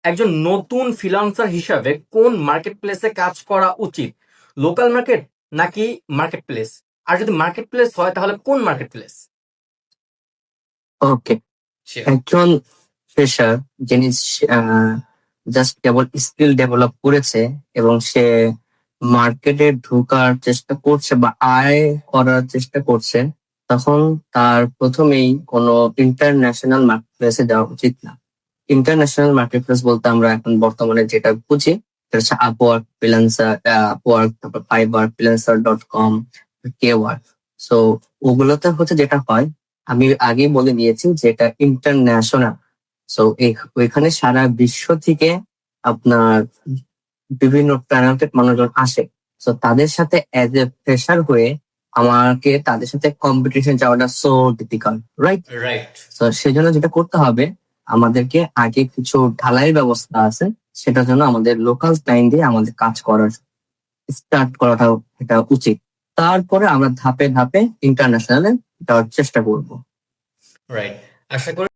একজন নতুন ফ্রিল্যান্সার হিসাবে কোন মার্কেট প্লেসে কাজ করা উচিত? লোকাল মার্কেট নাকি মার্কেট প্লেস? আর যদি মার্কেট প্লেস হয় তাহলে কোন মার্কেট প্লেস? ওকে, একজন ফ্রেশার যিনি জাস্ট কেবল স্কিল ডেভেলপ করেছে এবং সে মার্কেটে ঢোকার চেষ্টা করছে বা আয় করার চেষ্টা করছে, তখন তার প্রথমেই কোনো ইন্টারন্যাশনাল মার্কেট প্লেসে যাওয়া উচিত না। ইন্টারন্যাশনাল মার্কেট প্লেস বলতে আমরা এখন বর্তমানে যেটা বুঝি সেটা হচ্ছে আপওয়ার্ক, ফ্রিল্যান্সার, আপওয়ার্ক, তারপর ফাইবার, ফ্রিল্যান্সার.com, কেওয়ার্ক। সো ওগুলোতে হচ্ছে যেটা হয়, আমি আগেই বলে দিয়েছি যে এটা ইন্টারন্যাশনাল। সো ওইখানে সারা বিশ্ব থেকে আপনার বিভিন্ন ট্যালেন্টেড মানুষজন আসে। সো তাদের সাথে অ্যাজ এ ফ্রেশার হয়ে আমাকে তাদের সাথে কম্পিটিশন যাওয়াটা সো ডিফিকাল্ট, রাইট? রাইট। তো সেজন্য যেটা করতে হবে, আমাদেরকে আগে কিছু ঢালাইয়ের ব্যবস্থা আছে, সেটার জন্য আমাদের লোকাল টাইম দিয়ে আমাদের কাজ করার স্টার্ট করাটাও এটা উচিত। তারপরে আমরা ধাপে ধাপে ইন্টারন্যাশনালে যাওয়ার চেষ্টা করব। রাইট। আশা করি